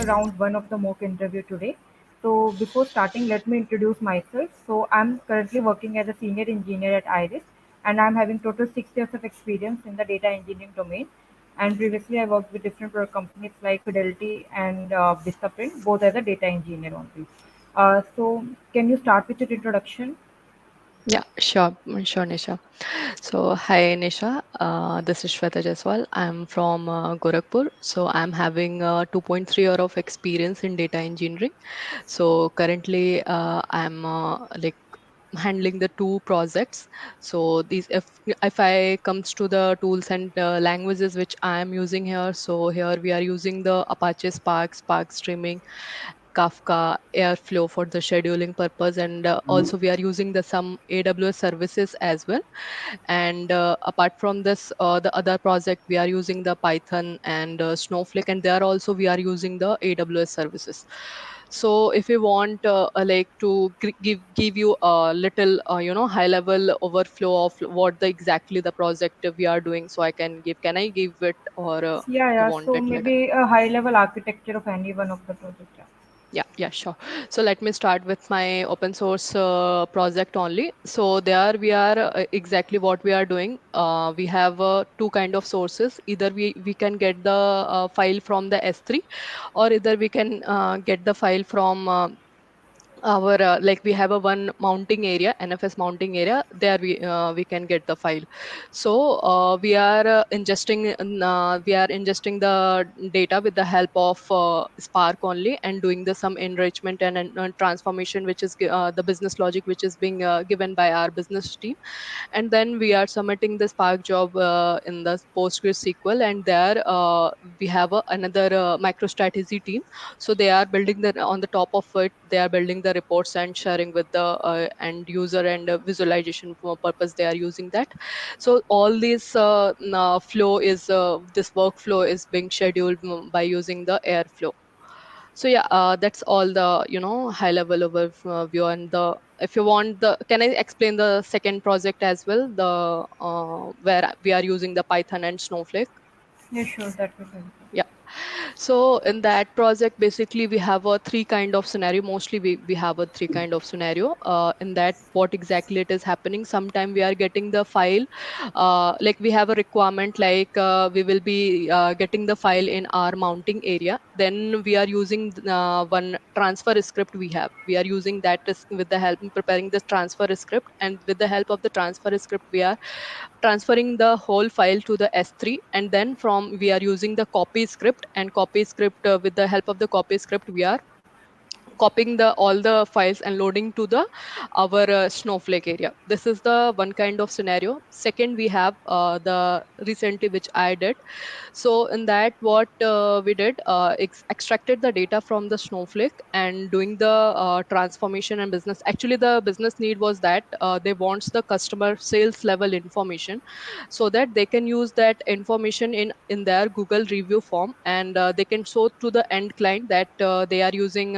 round one of the mock interview today. So before starting, let me introduce myself. So I'm currently working as a senior engineer at Iris, and I'm having total 6 years of experience in the data engineering domain. And previously, I worked with different product companies like Fidelity and Vistaprint, both as a data engineer only. So can you start with your introduction? Yeah, sure, sure, Nisha. So, hi, Nisha. This is Shweta Jaiswal. I'm from Gorakhpur. So, I'm having 2.3 year of experience in data engineering. So, currently, I'm like handling the two projects. So, these if I comes to the tools and languages which I am using here. So, here we are using the Apache Spark, Spark Streaming, Kafka, Airflow for the scheduling purpose, and also we are using the some AWS services as well. And apart from this, the other project we are using the Python and Snowflake, and there also we are using the AWS services. So if you want like to give you a little high level overflow of what the exactly the project we are doing, so can I give it, or Yeah, you yeah. want So it later? maybe a high level architecture of any one of the project. Yeah. Yeah, yeah, sure. So let me start with my open source project only. So there we are exactly what we are doing. We have two kind of sources. Either we can get the file from the S3, or either we can get the file from our like we have a one mounting area, NFS mounting area. There we can get the file. So we are ingesting the data with the help of Spark only, and doing the some enrichment and transformation, which is the business logic which is being given by our business team. And then we are submitting the Spark job in the PostgreSQL, and there we have another microstrategy team. So they are building the on the top of it, they are building the reports and sharing with the end user, and visualization for purpose they are using that. So all flow is this workflow is being scheduled by using the Airflow. So yeah, that's all the high level overview. And the if you want the can I explain the second project as well, the where we are using the Python and Snowflake? Yeah, sure. That will help. Yeah. So in that project, basically we have a three kind of scenario. Mostly we have a three kind of scenario. In that, what exactly it is happening? Sometime we are getting the file, like we have a requirement, like we will be getting the file in our mounting area. Then we are using one transfer script we have. We are using that with the help in preparing this transfer script, and with the help of the transfer script, we are transferring the whole file to the S3. And then from we are using the copy script, and copy script with the help of the copy script, we are copying the all the files and loading to the our Snowflake area. This is the one kind of scenario. Second, we have the recently which I did. So in that, what we did, extracted the data from the Snowflake and doing the transformation and business. Actually, the business need was that they wants the customer sales level information, so that they can use that information in their Google review form, and they can show to the end client that they are using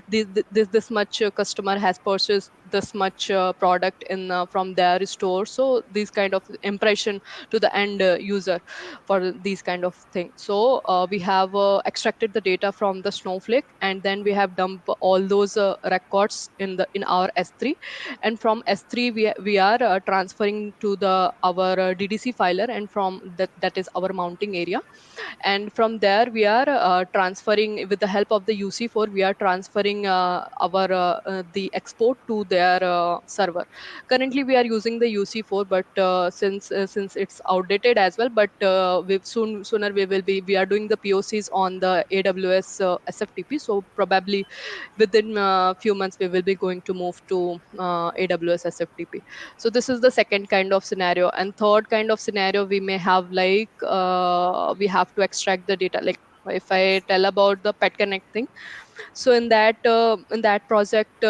this much customer has purchased this much product in from their store. So these kind of impression to the end user for these kind of things. So we have extracted the data from the Snowflake, and then we have dumped all those records in our S3. And from S3, we are transferring to the our DDC filer, and from that is our mounting area. And from there we are transferring with the help of the UC4, we are transferring our the export to their server. Currently we are using the UC4, but since it's outdated as well, but we sooner we are doing the POCs on the AWS SFTP. So probably within a few months we will be going to move to AWS SFTP. So this is the second kind of scenario. And third kind of scenario, we may have like we have to extract the data. Like if I tell about the pet connect thing, so in that project,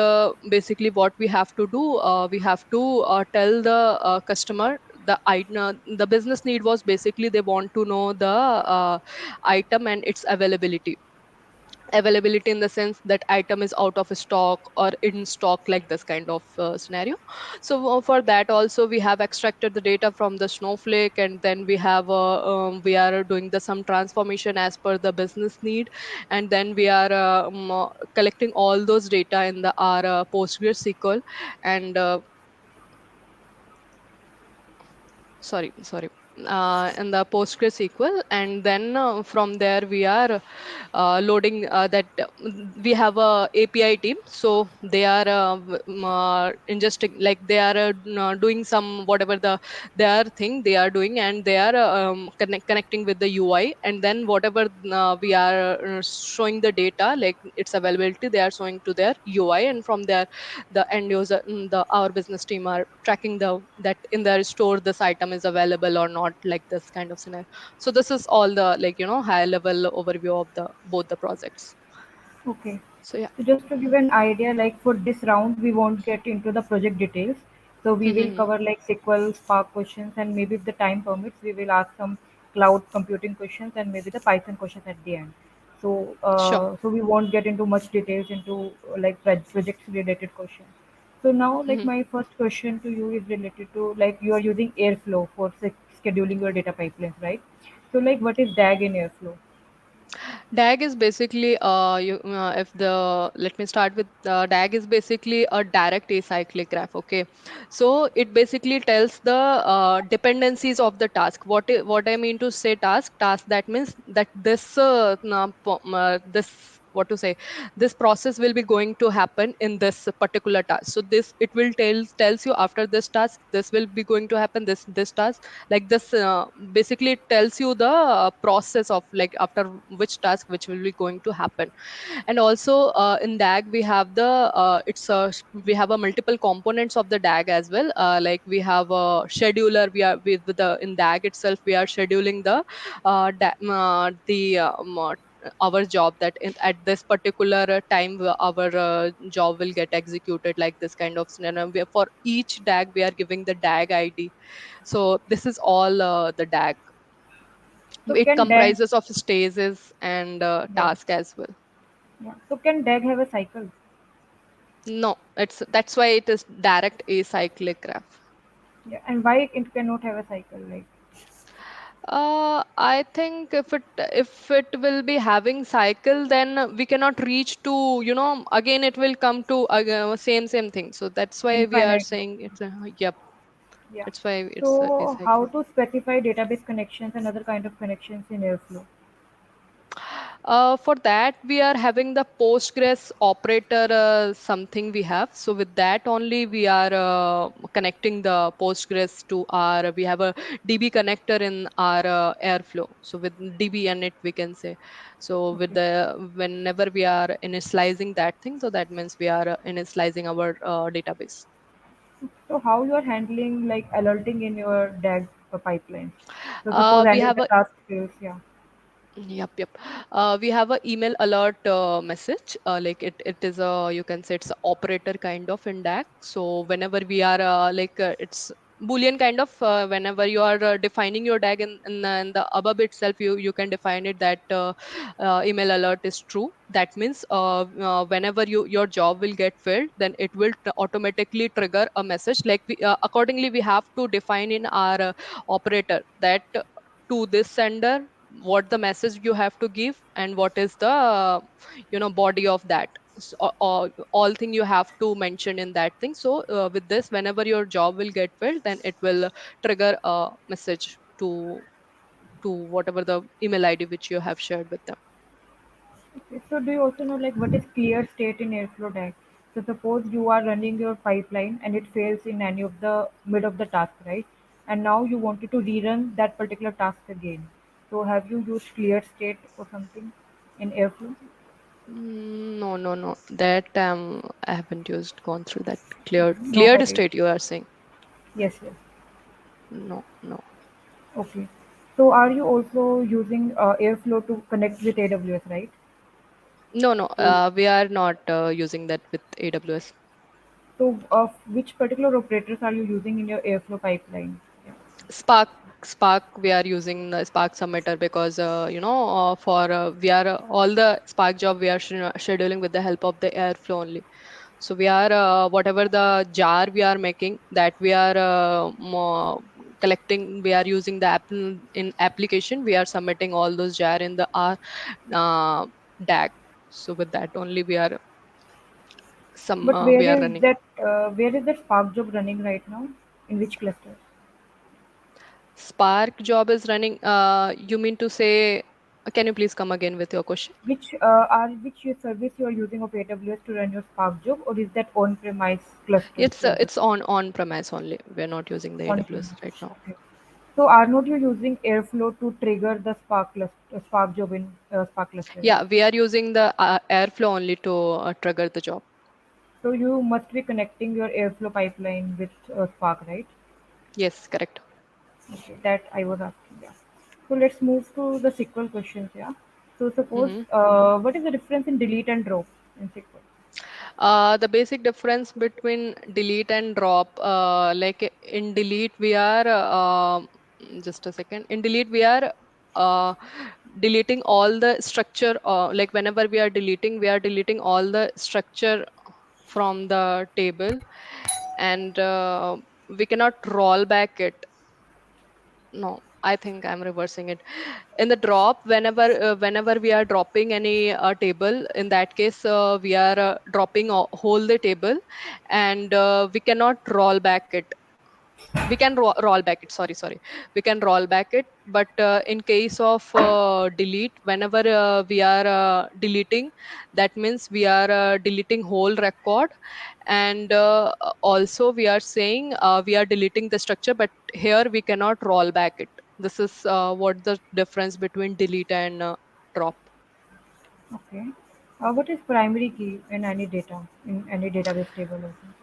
basically what we have to do, we have to tell the customer the business need was basically they want to know the item and its availability. availability in the sense that item is out of stock or in stock, like this kind of scenario. So for that also we have extracted the data from the Snowflake, and then we are doing the some transformation as per the business need, and then we are collecting all those data in the our PostgreSQL, and sorry in the PostgreSQL, and then from there we are loading that we have a API team, so they are ingesting, like they are doing some whatever their thing they are doing, and they are connecting with the UI, and then whatever we are showing the data, like its availability, they are showing to their UI, and from there the end user, the our business team are tracking the that in their store this item is available or not, like this kind of scenario. So this is all the, like, high level overview of the both the projects. Okay. So yeah. So just to give an idea, like for this round, we won't get into the project details. So we will Mhm. cover like SQL, Spark questions, and maybe if the time permits, we will ask some cloud computing questions and maybe the Python questions at the end. So, Sure. we won't get into much details into like project related questions. So now, like Mhm. my first question to you is related to like you are using Airflow for scheduling your data pipelines, right? So like what is DAG in Airflow? DAG is basically if the let me start with DAG is basically a direct acyclic graph. Okay, so it basically tells the dependencies of the task. What I mean to say task, that means that this, what to say, this process will be going to happen in this particular task. So this, it will tells you after this task this will be going to happen, this task, like this basically it tells you the process of, like, after which task which will be going to happen. And also in DAG we have the we have a multiple components of the DAG as well. Like we have a scheduler, we are with the in DAG itself we are scheduling the our job, that at this particular time our job will get executed, like this kind of scenario. For each DAG we are giving the DAG ID. So this is all the DAG. So It can DAG, comprises of stages and yeah, task as well. yeah. So can DAG have a cycle? No, that's why it is direct acyclic graph. Yeah, and why it cannot have a cycle? Like, I think if it will be having cycle, then we cannot reach to, again it will come to same thing. So that's why we are infinite. saying it's a, yep. Yeah. That's why it's So how acyclic. to specify database connections and other kind of connections in Airflow? For that, we are having the Postgres operator something we have. So with that only, we are connecting the Postgres to our. We have a DB connector in our Airflow. So with DB and it, we can say. So with Okay. the whenever we are initializing that thing, so that means we are initializing our database. So how you are handling like alerting in your DAG pipeline? So suppose We any of have the a task fails, yeah. Yep. We have a email alert message. Like it is a, you can say it's a operator kind of in DAC. So whenever we are it's Boolean kind of, whenever you are defining your DAG in the above itself, you can define it that email alert is true. That means whenever your job will get filled, then it will automatically trigger a message. Like accordingly, we have to define in our operator that to this sender what the message you have to give, and what is the body of that. All thing you have to mention in that thing. So with this, whenever your job will get filled, then it will trigger a message to whatever the email ID which you have shared with them. Okay. So do you also know like what is clear state in Airflow DAG? So suppose you are running your pipeline and it fails in any of the mid of the task, right? And now you wanted to rerun that particular task again. So have you used clear state or something in Airflow? No, that I haven't used gone through that No cleared worries. state you are saying. Yes, yes. No. Okay. So are you also using Airflow to connect with AWS, right? No, So, we are not using that with AWS. so which particular operators are you using in your Airflow pipeline? Yeah. Spark. Spark, we are using the Spark submitter because for we are all the Spark job we are scheduling with the help of the Airflow only. So we are whatever the jar we are making, that we are collecting, we are using the app in application, we are submitting all those jar in the our uh, DAG. So with that only But we are running. where is that Spark job running right now? In which cluster? Spark job is running. You mean to say? Can you please come again with your question? Which your service you are using of AWS to run your Spark job, or is that on-premise clusters you are It's using? on premise only. We're not using the AWS right On-premise. now. Okay. So are not you using Airflow to trigger the Spark job in Spark cluster, right? Yeah, we are using the Airflow only to trigger the job. So you must be connecting your Airflow pipeline with Spark, right? Yes, correct. Okay, that I was asking. Yeah. So let's move to the SQL questions. Yeah. So suppose Hmm. what is the difference in delete and drop in SQL? The basic difference between delete and drop, like in delete we are just a second. In delete we are uh, deleting all the structure. Like whenever we are deleting all the structure from the table, and we cannot roll back it. No, I think I'm reversing it. In the drop, whenever we are dropping any table, in that case we are dropping whole the table, and we cannot roll back it. We can roll back it, sorry, we can roll back it. But in case of delete, whenever we are deleting, that means we are deleting whole record. And also we are saying we are deleting the structure, but here we cannot roll back it. This is what the difference between delete and drop. Okay. What is primary key in any data in any database table or something?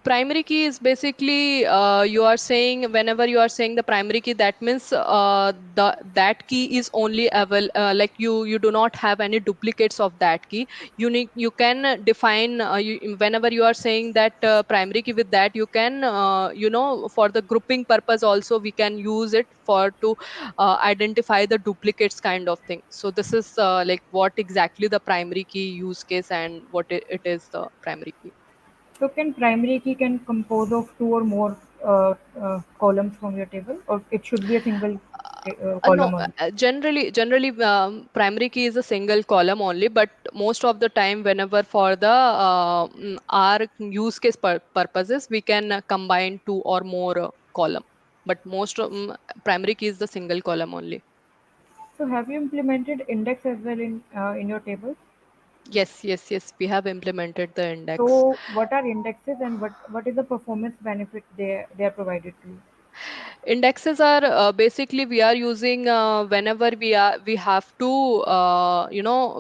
Primary key is basically you are saying, whenever you are saying the primary key, that means that key is only available, like you do not have any duplicates of that key. You can define whenever you are saying that primary key, with that you can for the grouping purpose also we can use it for to identify the duplicates kind of thing. So this is like what exactly the primary key use case, and what it is the primary key. So can primary key can compose of two or more columns from your table, or it should be a single No, column only? generally, primary key is a single column only. But most of the time, whenever for the our use case purposes, we can combine two or more column. But most of primary key is the single column only. So have you implemented index as well in your tables? Yes. We have implemented the index. So what are indexes and what is the performance benefit they are provided to you? Indexes are basically we are using whenever we have to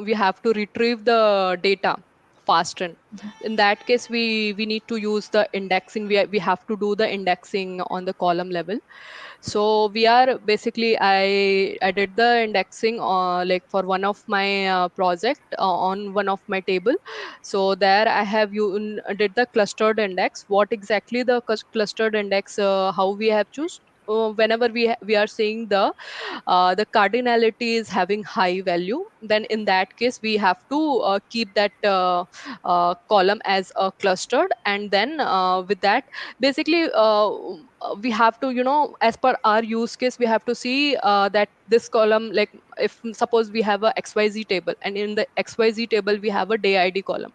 we have to retrieve the data fast. And in that case we need to use the indexing. We have to do the indexing on the column level. So we are basically, I did the indexing like for one of my project on one of my table. So there I have you did the clustered index. What exactly the clustered index, how we have choose, whenever we are seeing the cardinality is having high value, then in that case we have to keep that column as a clustered. And then with that, basically we have to, as per our use case, we have to see that this column, like if suppose we have a xyz table, and in the xyz table we have a day id column,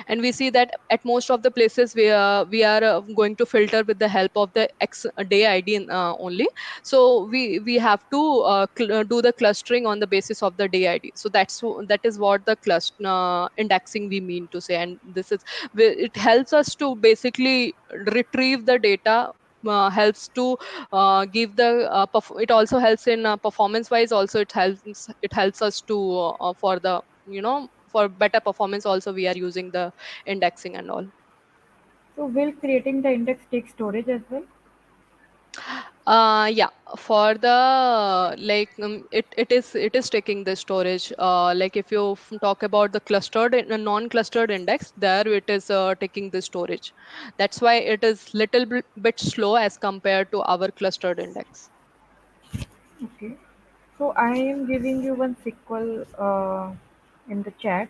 and we see that at most of the places we are going to filter with the help of the x day id only. So we have to do the clustering on the basis of the day id. So that is what the cluster indexing we mean to say. And this is it helps us to basically retrieve the data, helps to give the it also helps in performance wise also. It helps us to for the for better performance also, we are using the indexing and all. So will creating the index take storage as well? Yeah, for the it is taking the storage. Like if you talk about the clustered and non-clustered index, there it is taking the storage. That's why it is little bit slow as compared to our clustered index. Okay. So I am giving you one sequel in the chat.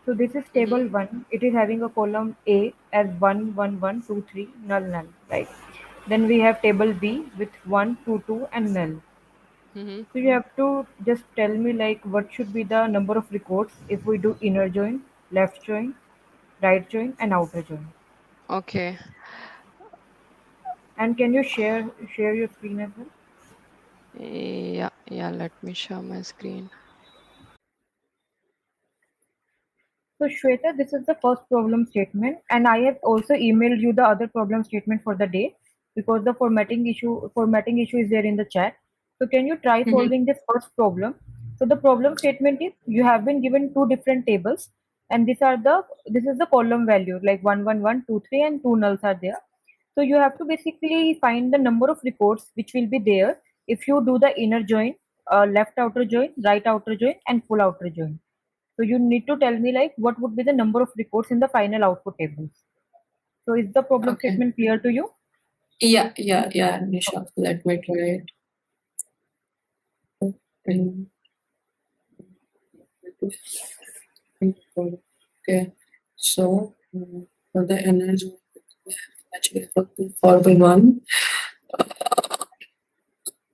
So this is table Mm-hmm. one. It is having a column A as 1, 1, 1, 2, 3, null, null, right? Then we have table B with 1, 2, 2, and null. Mm-hmm. So you have to just tell me like what should be the number of records if we do inner join, left join, right join, and outer join. Okay. And can you share your screen as well? Yeah, yeah, let me share my screen. So Shweta, this is the first problem statement, and I have also emailed you the other problem statement for the day because the formatting issue is there in the chat. So can you try Mm-hmm. solving this first problem? So the problem statement is you have been given two different tables, and this is the column value like 1 1 1 2 3 and two nulls are there. So you have to basically find the number of records which will be there if you do the inner join, left outer join, right outer join, and full outer join. So you need to tell me like what would be the number of records in the final output tables. So is the problem Okay. statement clear to you? Yeah, Nisha. Okay. Let me try it. And okay. So for the energy, actually for the one,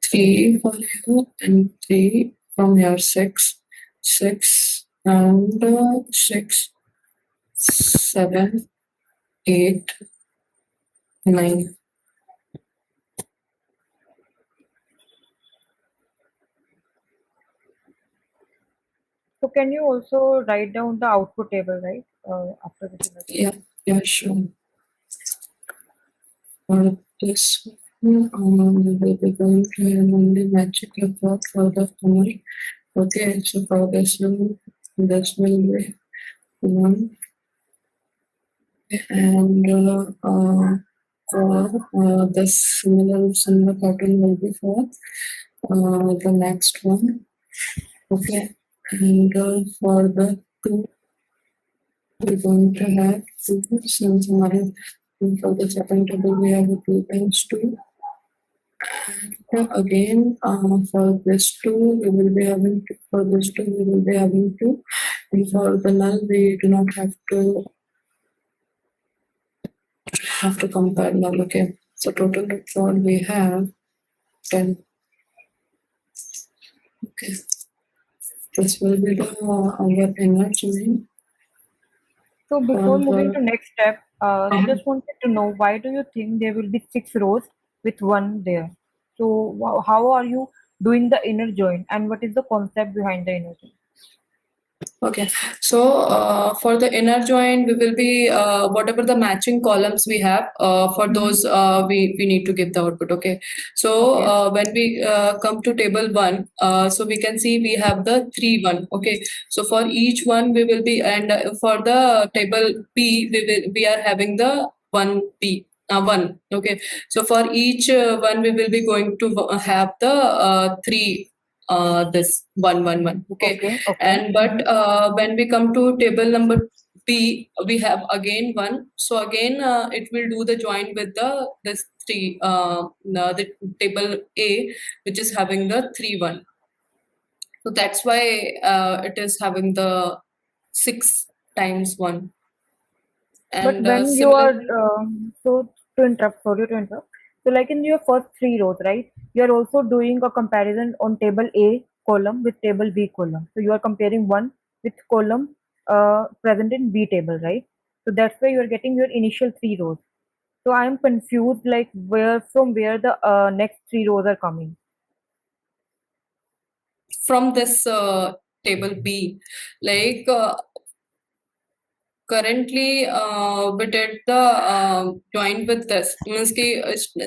three for you and three from here, six and six, seven, eight, nine. So can you also write down the output table, right? After this image. Yeah, yeah, sure. For this one, we will be going to have only magic report for the summer. Okay, so for this will be one, and for this similar pattern will be for the next one. Okay, and for the two, we're going to have two since for the second table we have a 2 times 2. Again, for this two, we will be having two, for this two, we will be having two. And for the null, we do not have to compare null. Okay. So total record we have 10. Okay. This will be the our energy So for before moving the to next step, so uh, just wanted to know why do you think there will be six rows with one there? So how are you doing the inner join and what is the concept behind the inner join? okay. So for the inner join, we will be whatever the matching columns we have for Mm-hmm. those we need to give the output. Okay. So Okay. when we come to table one, so we can see we have the 3 1. Okay. So for each one we will be, and for the table P we are having the 1 P. One. Okay. So for each one we will be going to have the three this 1 1 1. Okay. Okay. Okay. And but Mm-hmm. when we come to table number B, we have again one. So again, it will do the join with the this three, the table A, which is having the 3 1. So that's why it is having the 6 times 1. But And when you are similarly, sorry to interrupt. So like in your first three rows, right? You are also doing a comparison on table A column with table B column. So you are comparing one with column present in B table, right? So that's why you are getting your initial three rows. So I am confused, like where the next three rows are coming. from this table B, like currently we did the join with this means ki,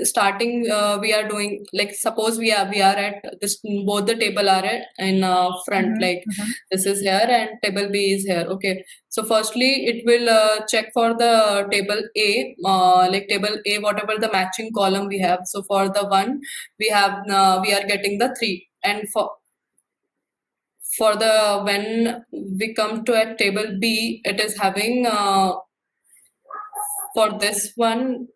starting we are doing like suppose we are at this, both the table are at in front, Mm-hmm, like mm-hmm. this is here and table B is here. Okay, so firstly it will check for the table A, like table A whatever the matching column we have. So for the one we have we are getting the 3, and for the when we come to a table B, it is having for this one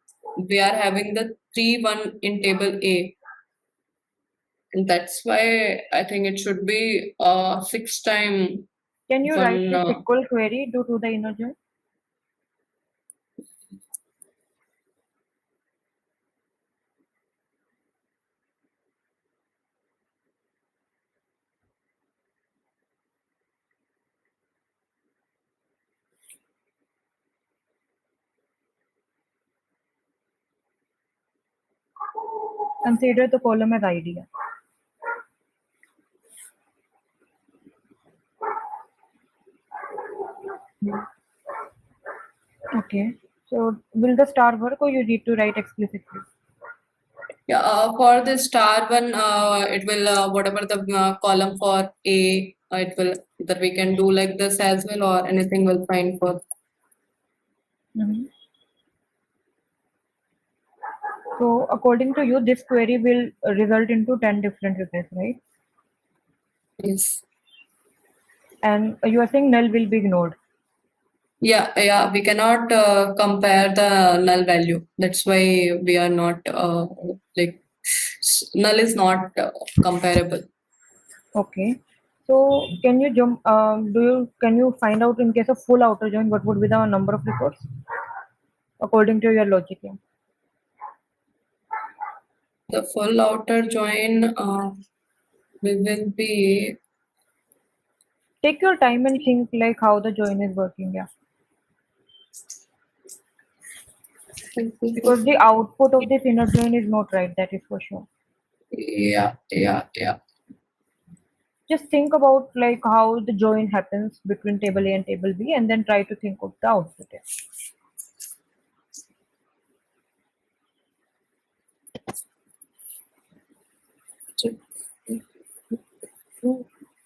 we are having the 3 1 in table A. And that's why I think it should be 6 time Can you write one. the SQL query due to the inner join? Consider the column as ID. Okay. So will the star work or you need to write explicitly? Yeah, for the star one, it will whatever the column for A, it will that we can do like this as well, or anything will fine for. Mhm. So according to you, this query will result into 10 different requests, right? Yes. And you are saying null will be ignored. Yeah, we cannot compare the null value. That's why we are not like null is not comparable. Okay. So can you jump? Can you find out in case of full outer join what would be the number of records according to your logic? Yeah. The full outer join we will be Take your time and think like how the join is working. Yeah. Because the output of this inner join is not right. That is for sure. yeah. Just think about like how the join happens between table A and table B, and then try to think of the output. Yeah.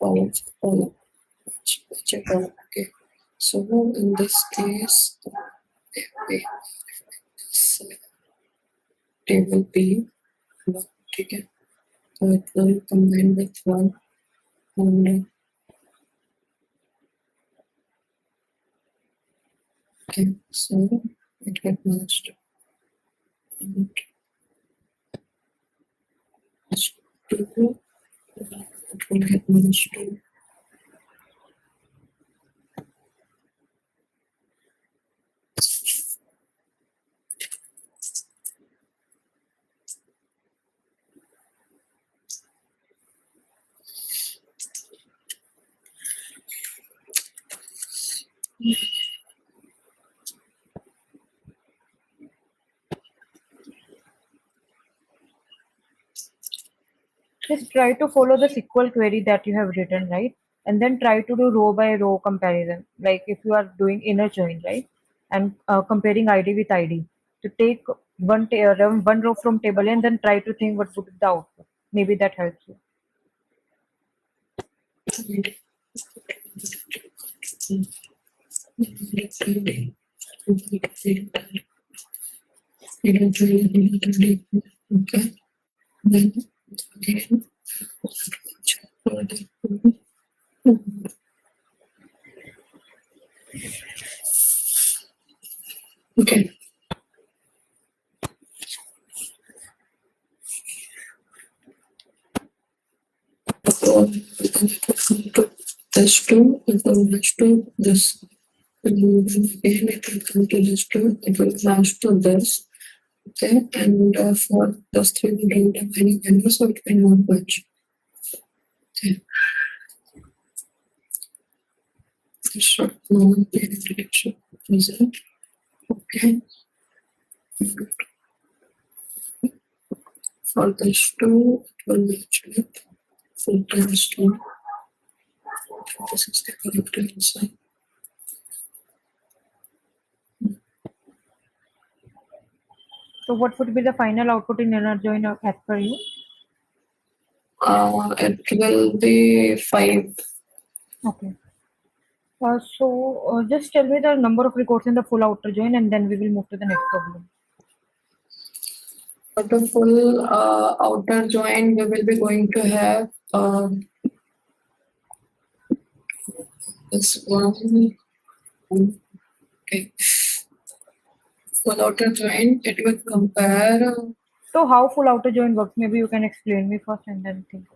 Okay. So in this case, we table B. Okay. So it will combine with one and okay. So it get merged. And two, it will get merged to. Just try to follow the SQL query that you have written, right? And then try to do row by row comparison. Like if you are doing inner join, right? And comparing ID with ID. To take one row from table A and then try to think what would be the output. Maybe that helps you. Okay. Then again. Okay. So this two, it will match to this. And then again, it will come to this two, it will match to this. Okay, and for those three, we don't have any values, so it will not match. Okay, so now the direction result. Okay, for this two, it will match with full times two. This is the correct answer. So what would be the final output in inner join as per you? It will be 5. Okay. So just tell me the number of records in the full outer join and then we will move to the next problem. For the full outer join, we will be going to have this one. Okay. Full outer join, it will compare So how full outer join works? Maybe you can explain me first and then think.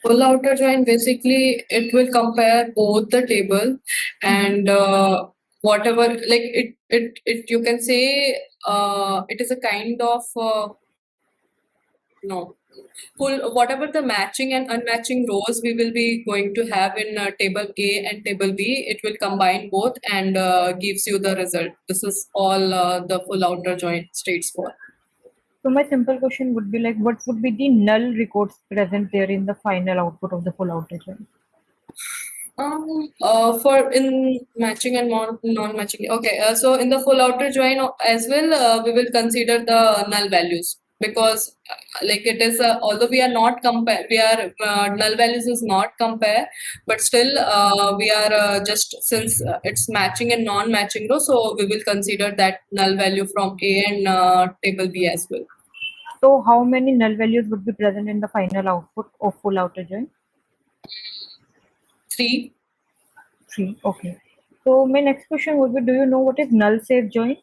Full outer join, basically it will compare both the table Mm-hmm. and whatever, like it you can say it is a kind of no full whatever the matching and unmatching rows we will be going to have in table A and table B, it will combine both and gives you the result. This is all the full outer join states for. So my simple question would be like, what would be the null records present there in the final output of the full outer join? For in matching and non-matching. Okay, so in the full outer join as well, we will consider the null values because like it is although we are not compare, we are null values is not compare, but still we are just since it's matching and non-matching row, so we will consider that null value from A and table B as well. So how many null values would be present in the final output of full outer join? 3. 3. Okay. So my next question would be, do you know what is null safe join?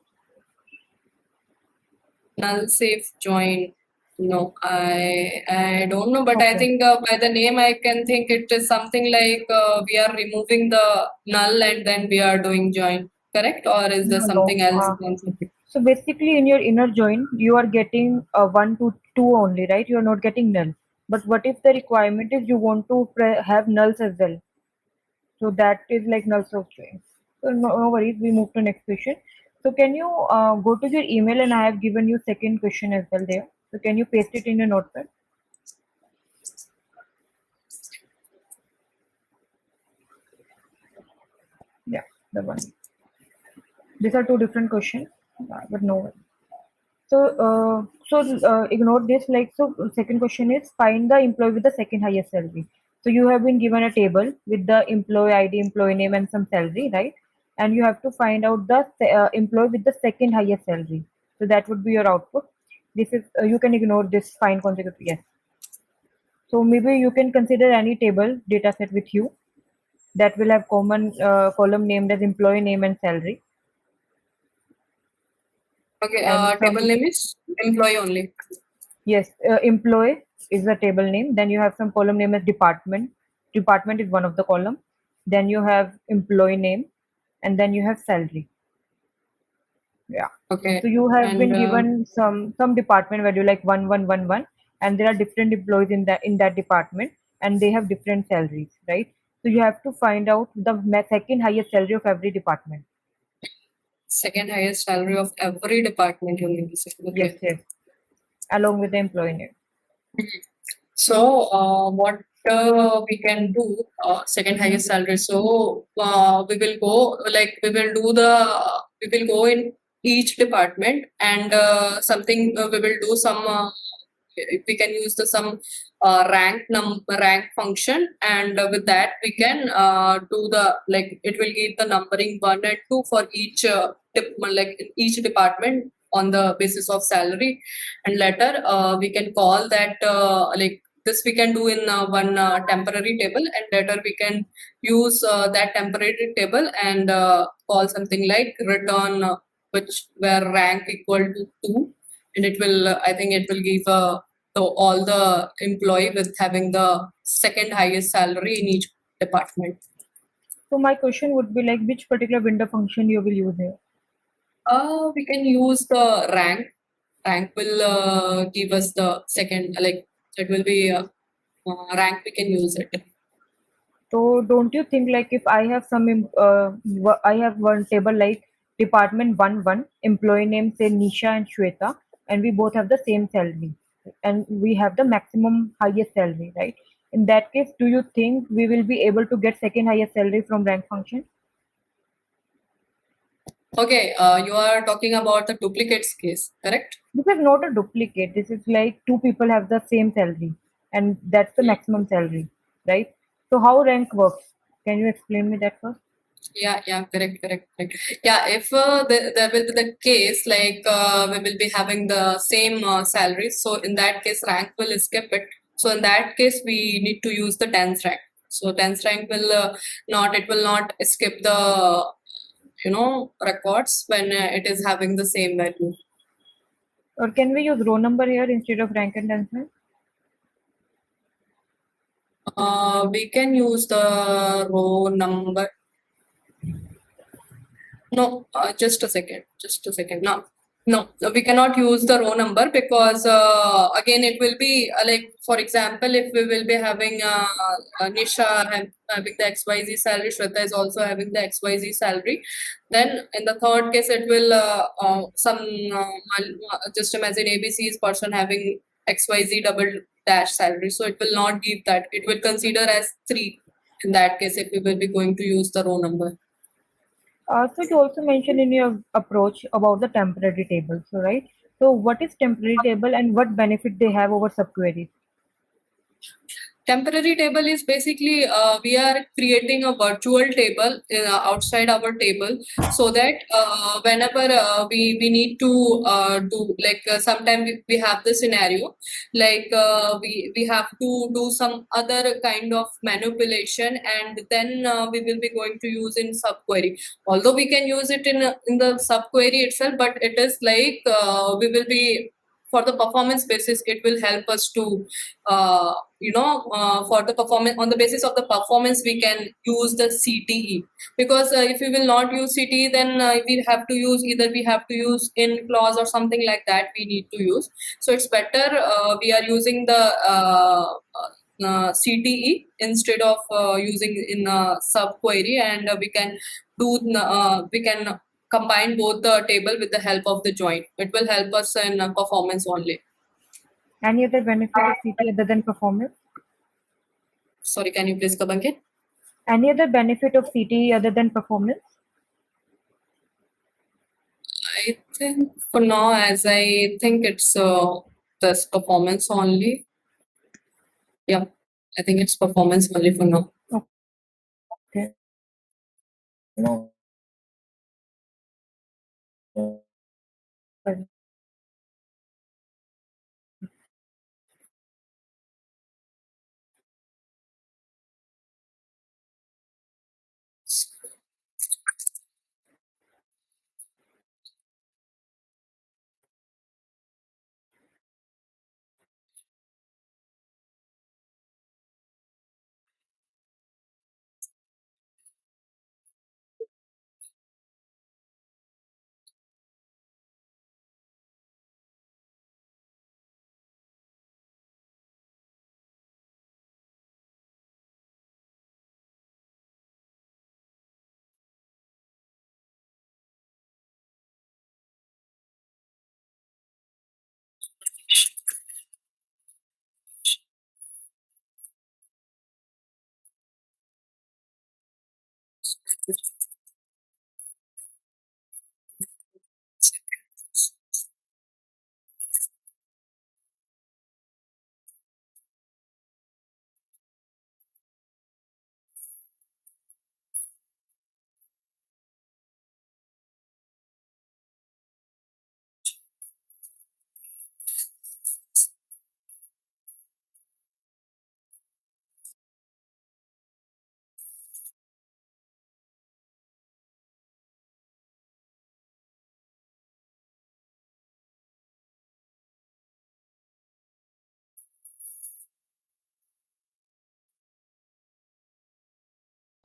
Null safe join. No, I don't know, but I Okay. think by the name I can think it is something like we are removing the null and then we are doing join. Correct? Or is there No, no. something else concept? So basically, in your inner join, you are getting a 1 to 2 only, right? You are not getting null. But what if the requirement is you want to have nulls as well? So that is like null source join. So no worries. We move to next question. So can you go to your email, and I have given you second question as well there. So can you paste it in your notepad? Yeah, the one. These are two different questions, but no worries. So ignore this. Like, so second question is find the employee with the second highest salary. So you have been given a table with the employee ID, employee name, and some salary, right? And you have to find out the employee with the second highest salary. So that would be your output. This is you can ignore this find consecutive. Yes. So maybe you can consider any table data set with you that will have common column named as employee name and salary, Okay, and table some. name is employee only. Yes, employee is the table name. Then you have some column name as department. Department is one of the column. Then you have employee name, and then you have salary. Yeah. So Okay, you have and been given some department value like 1111, and there are different employees in that department, and they have different salaries, right? So you have to find out the second highest salary of every department. second highest salary of every department you mean to say. Yes, Okay. yes, along with the employee name. So, what we can do, second Mhm. highest salary. So, we will go like we will go in each department and something we will do some. We can use the some rank function, and with that we can do the like it will give the numbering 1 and 2 for each like in each department on the basis of salary, and later we can call that like this we can do in one temporary table, and later we can use that temporary table and call something like return which where rank equal to 2, and it will I think it will give so all the employee with having the second highest salary in each department. So my question would be like, which particular window function you will use here? We can use the rank. Rank will give us the second, like it will be rank. We can use it. So don't you think like if I have I have one table like department 1 employee name say Nisha and Shweta, and we both have the same salary, and we have the maximum highest salary, right? In that case, do you think we will be able to get second highest salary from rank function? Okay, you are talking about the duplicates case, correct? This is not a duplicate. This is like two people have the same salary, and that's the maximum salary, right? So how rank works? Can you explain me that first? Yeah, correct. Yeah, if there will be the case like we will be having the same salary, so in that case, rank will skip it. So in that case, we need to use the tens rank. So tens rank will it will not skip the records when it is having the same value. Or can we use row number here instead of rank and answer? We can use the row number. No, just a second. Just a second. No, no, we cannot use the row number because again it will be like, for example, if we will be having Nisha having the XYZ salary, Shweta is also having the XYZ salary, then in the third case it will just imagine ABC's person having XYZ double dash salary, so it will not give that. It will consider as 3 in that case if we will be going to use the row number. So you also mentioned in your approach about the temporary table, so right? So what is temporary table and what benefit they have over subqueries? Temporary table is basically we are creating a virtual table outside our table, so that whenever we need to do, like sometime we have the scenario like we have to do some other kind of manipulation, and then we will be going to use in subquery. Although we can use it in the subquery itself, but it is like we will be, for the performance basis, it will help us to for the performance, on the basis of the performance we can use the CTE, because if we will not use CTE, then we have to use in clause or something like that we need to use. So it's better we are using the CTE instead of using in subquery, and we can combine both the table with the help of the join. It will help us in performance only. Any other benefit of CT other than performance? Sorry, can you please come again? Any other benefit of CTE other than performance? I think for now, as I think it's this performance only. Yeah, I think it's performance only for now. Okay. No.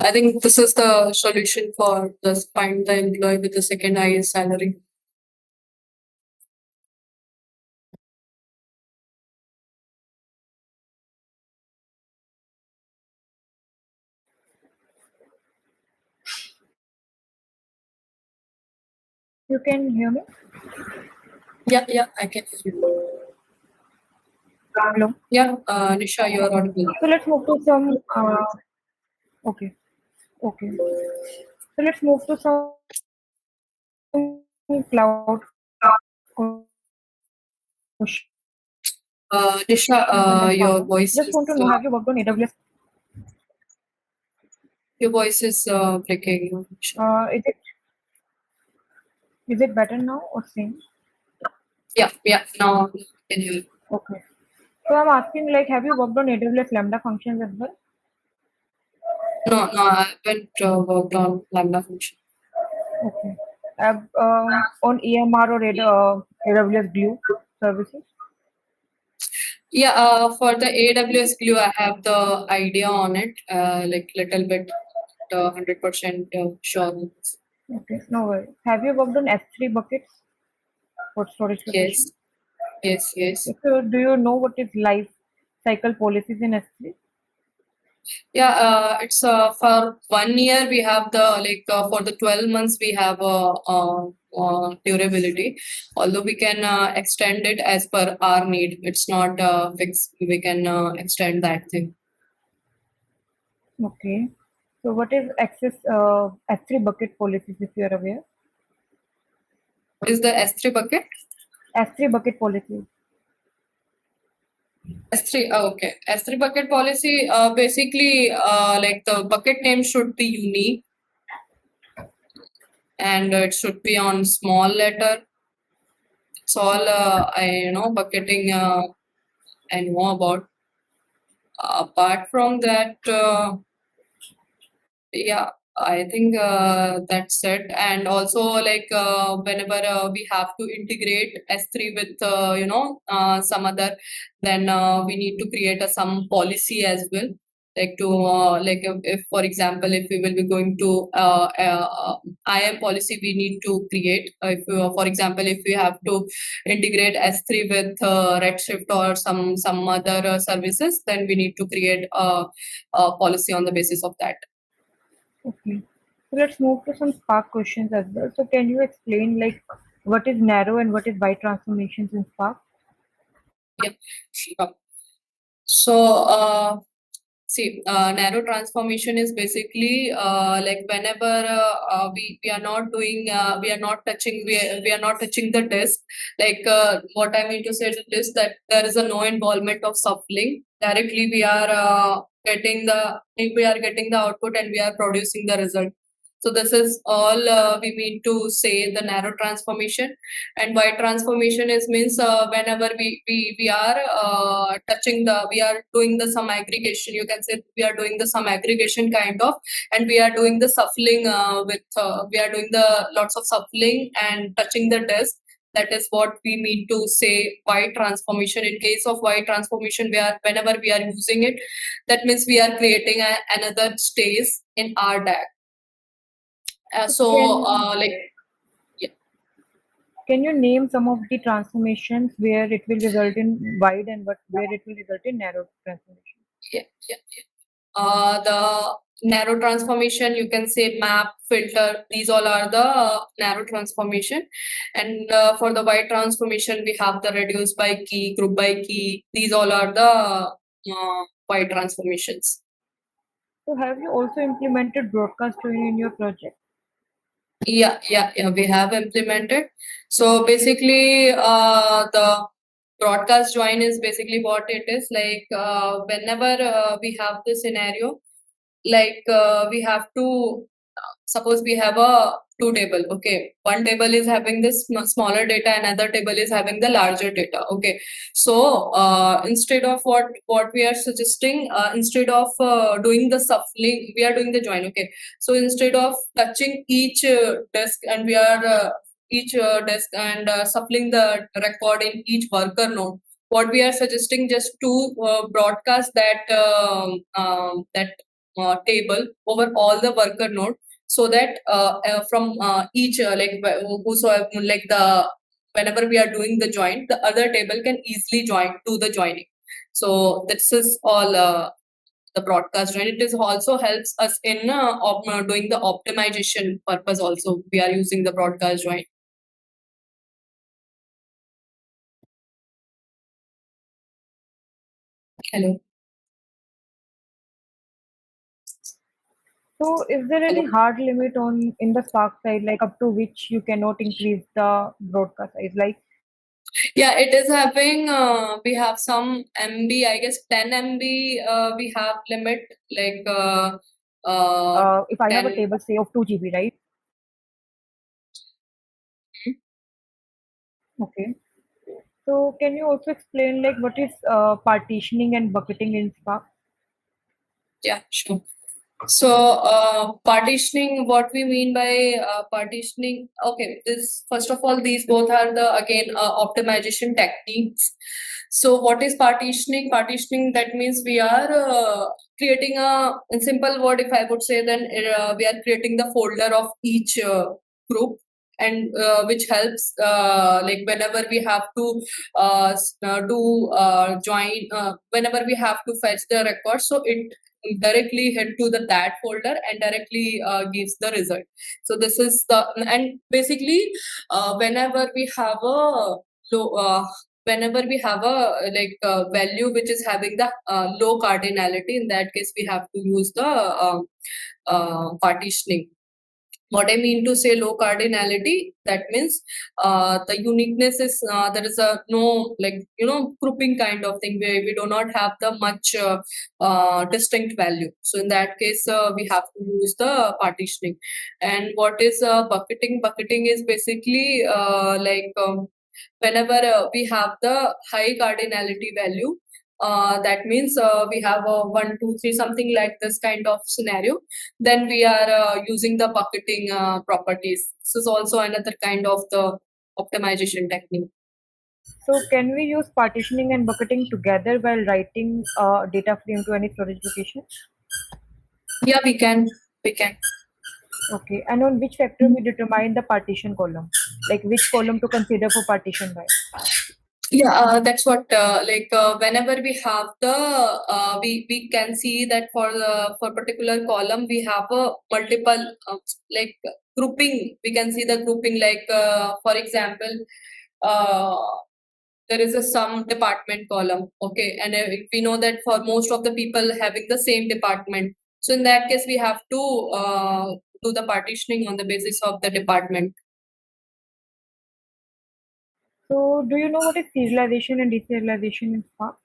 I think this is the solution for this, find the employee with the second highest salary. You can hear me? Yeah, I can hear you. Hello. Yeah, Nisha, you are audible. So let's move to some. Okay. Okay. So let's move to some cloud questions Nisha, and then your fast one. voice Just is want to know, have you worked on AWS? breaking. Nisha. Is it better now or same? Yeah, now I can hear you. Okay. So I'm asking, like, have you worked on AWS Lambda functions as well? No, I haven't worked on Lambda function. Okay. On EMR or AWS Glue? services? Yeah, for the AWS Glue, I have the idea on it, like little bit, 100% sure. Okay, no worries. Have you worked on S3 buckets for storage location? Yes, yes, yes. Okay, so do you know what is life cycle policies in S3? Yeah, it's for 1 year we have the like for the 12 months we have durability. Although we can extend it as per our need. It's not fixed. We can extend that thing. Okay. So what is access S3 bucket policies if you are aware? What is the S3 bucket? S3 bucket policies. S3, okay. S3 bucket policy, basically, like the bucket name should be unique and it should be on small letter. It's all bucketing I know about. Apart from that, yeah, I think that's it. And also, like whenever we have to integrate S3 with some other, then we need to create some policy as well. Like to like if for example, if we will be going to IAM policy, we need to create. If for example, if we have to integrate S3 with Redshift or some other services, then we need to create a policy on the basis of that. Okay. So let's move to some Spark questions as well. So can you explain like what is narrow and what is wide transformations in Spark? Yeah, sure. So, narrow transformation is basically like whenever we are not doing, we are not touching the disk. Like what I mean to say is that there is a no involvement of suffling. Directly, we are getting the output and we are producing the result. So this is all we mean to say the narrow transformation. And wide transformation is means whenever we are we are doing the some aggregation, you can say we are doing the some aggregation kind of, and we are doing the shuffling we are doing the lots of shuffling and touching the disk. That is what we mean to say wide transformation. In case of wide transformation, we are whenever we are using it, that means we are creating another stage in our DAG. So So like can you name some of the transformations where it will result in wide and where it will result in narrow transformation? yeah, yeah. The narrow transformation, you can say map, filter, these all are the narrow transformation. And for the wide transformation, we have the reduce by key, group by key. These all are the wide transformations. So have you also implemented broadcast join in your project? Yeah, we have implemented. So basically, the broadcast join is basically what it is like. Whenever we have the scenario, like we have to suppose we have a two table. Okay, one table is having this smaller data, another table is having the larger data. Okay, so instead of what we are suggesting, instead of doing the shuffling, we are doing the join. Okay, so instead of touching each desk and we are each desk and shuffling the record in each worker node, what we are suggesting just to broadcast that table over all the worker node, so that from each whosoever like the whenever we are doing the join, the other table can easily join to the joining. So this is all the broadcast join. It is also helps us in doing the optimization purpose. Also, we are using the broadcast join. Hello, So is there any hello. hard limit on in the Spark side, like up to which you cannot increase the broadcast size? Like Yeah, it is having. We have some MB. I guess 10 MB. We have limit like if I have a 10. table say of 2 GB, right? Okay. So can you also explain like what is partitioning and bucketing in Spark? Yeah, sure. So, partitioning, what we mean by partitioning, okay, this first of all, these both are the again optimization techniques. So, what is partitioning? Partitioning, that means we are creating a, in simple word, if I would say, then we are creating the folder of each group. And which helps like whenever we have to do join, whenever we have to fetch the record, so it directly head to the that folder and directly gives the result. So this is the, and basically whenever we have a low whenever we have a like value which is having the low cardinality, in that case we have to use the partitioning. What I mean to say low cardinality, that means the uniqueness is there is a no, like, grouping kind of thing where we do not have the much distinct value. So in that case, we have to use the partitioning. And what is bucketing? Bucketing is basically whenever we have the high cardinality value, that means we have a 1 2 3 something like this kind of scenario, then we are using the bucketing properties. This is also another kind of the optimization technique. So can we use partitioning and bucketing together while writing data frame to any storage location? Yeah, we can. Okay, and on which factor we determine the partition column? Like which column to consider for partition by? Yeah, that's what whenever we have the we can see that for particular column we have a multiple like grouping. We can see the grouping, like for example, uh, there is a sum department column, okay, and we know that for most of the people having the same department, so in that case we have to do the partitioning on the basis of the department. So do you know what is serialization and deserialization in Spark?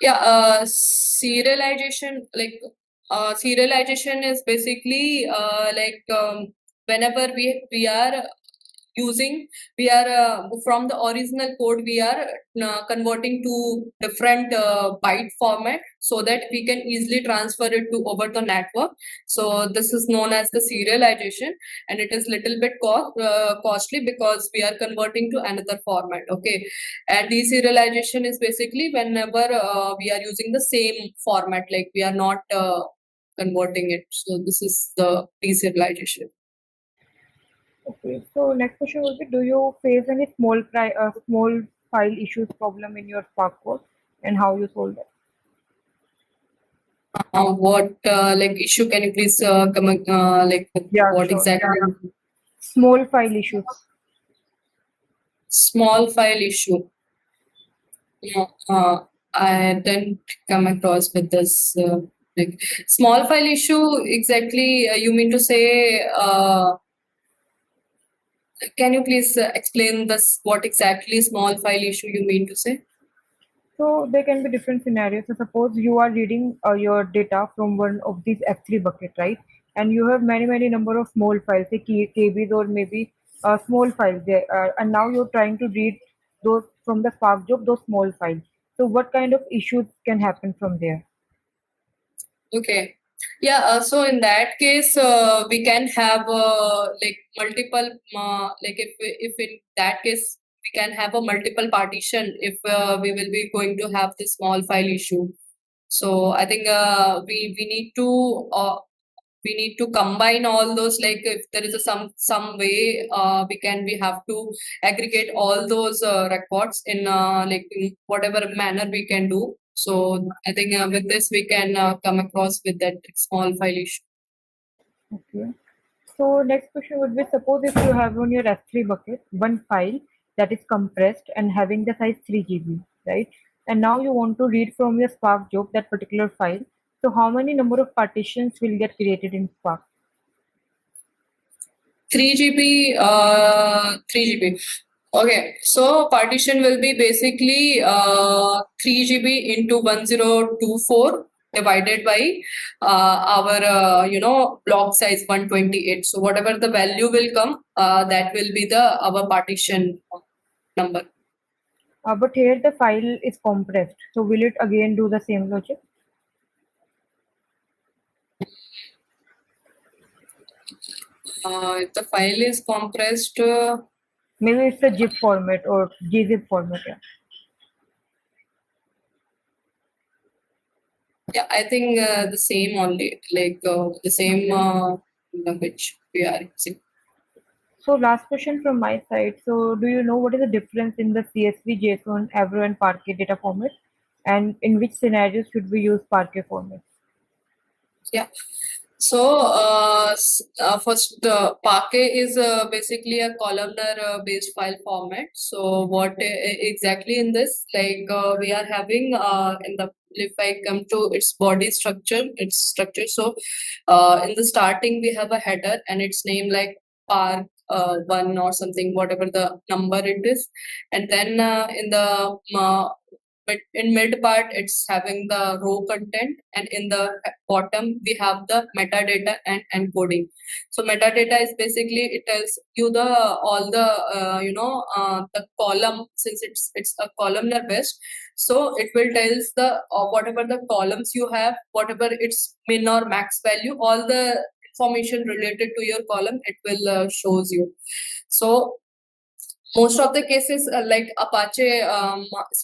Yeah, serialization, serialization is basically whenever we are using, we are from the original code we are converting to different byte format so that we can easily transfer it to over the network. So this is known as the serialization, and it is little bit costly because we are converting to another format, okay. And deserialization is basically whenever we are using the same format, like we are not converting it. So this is the deserialization. Okay, so next question will be: do you face any small file issues problem in your Spark code, and how you solve it? What like issue can you please like Yeah, what sure. exactly? Small file issues. Small file issue. Yeah, I didn't come across with this like small file issue exactly. You mean to say? Can you please explain this? What exactly small file issue you mean to say? So there can be different scenarios. So suppose you are reading your data from one of these S3 bucket, right? And you have many number of small files, say KBs or maybe small files there, and now you're trying to read those from the Spark job, those small files. So what kind of issues can happen from there? Okay. Yeah, so in that case, we can have like multiple, if in that case, we can have a multiple partition if we will be going to have the small file issue. So I think we need to combine all those, like if there is a some way we have to aggregate all those records in in whatever manner we can do. So I think with this we can come across with that small file issue. Okay. So next question would be: suppose if you have on your S3 bucket one file that is compressed and having the size 3 GB, right? And now you want to read from your Spark job that particular file. So how many number of partitions will get created in Spark? 3 GB, 3 GB. Okay, so partition will be basically 3 GB into 1024 divided by our block size 128. So whatever the value will come, that will be the our partition number. But here the file is compressed. So will it again do the same logic? If the file is compressed, Maybe it's a zip format or gzip format. Yeah. yeah, I think the same only, like the same which we are using. So last question from my side. So do you know what is the difference in the CSV, JSON, Avro, and Parquet data format, and in which scenarios should we use Parquet format? Yeah. So, first, Parquet is basically a columnar based file format. So, what exactly in this? Like, we are having in the if I come to its body structure, its structure. So, in the starting, we have a header and its name like Park one or something, whatever the number it is, and then in the but in mid part it's having the row content, and in the bottom we have the metadata and encoding. So metadata is basically it tells you the all the the column, since it's a columnar based, so it will tells the whatever the columns you have, whatever its min or max value, all the information related to your column it will shows you. So most of the cases like Apache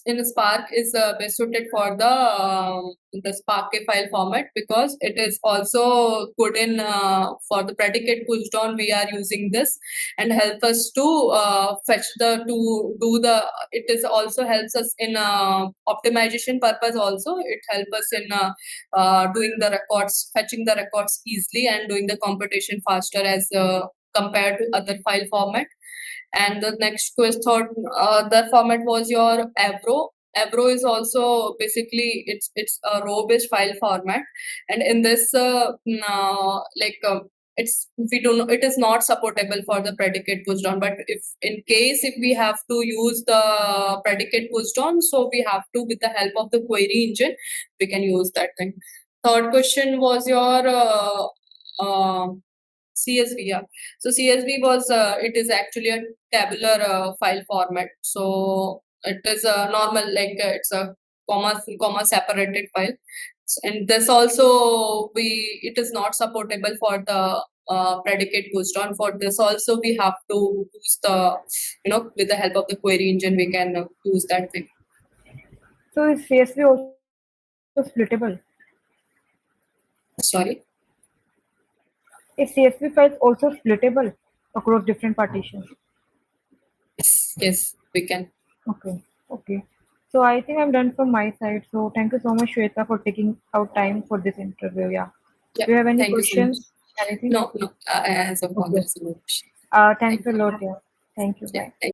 in Spark is best suited for the Spark file format, because it is also good in for the predicate pushed on. We are using this and help us to fetch the to do the. It is also helps us in optimization purpose. Also, it helps us in doing the records, fetching the records easily, and doing the computation faster as compared to other file format. And the next third other format was your Avro. Avro is also basically it's a row based file format, and in this it's we don't know, it is not supportable for the predicate pushed on. But if in case if we have to use the predicate pushed on, so we have to, with the help of the query engine, we can use that thing. Third question was your uh, CSV, yeah. So CSV was it is actually a tabular file format. So it is a normal, like it's a comma separated file. And this also it is not supportable for the predicate pushed on. For this also we have to use the with the help of the query engine we can use that thing. So is CSV also splittable? Sorry. Is CSV files also splittable across different partitions? Yes, we can. Okay, okay. So I think I'm done from my side. So thank you so much, Shweta, for taking out time for this interview. Yeah. Yeah, Do you have any thank you so much. questions? Anything? No, as of now Okay. there is no question. Thanks Thank a you. lot. Yeah. Thank you. Yeah, Bye. thank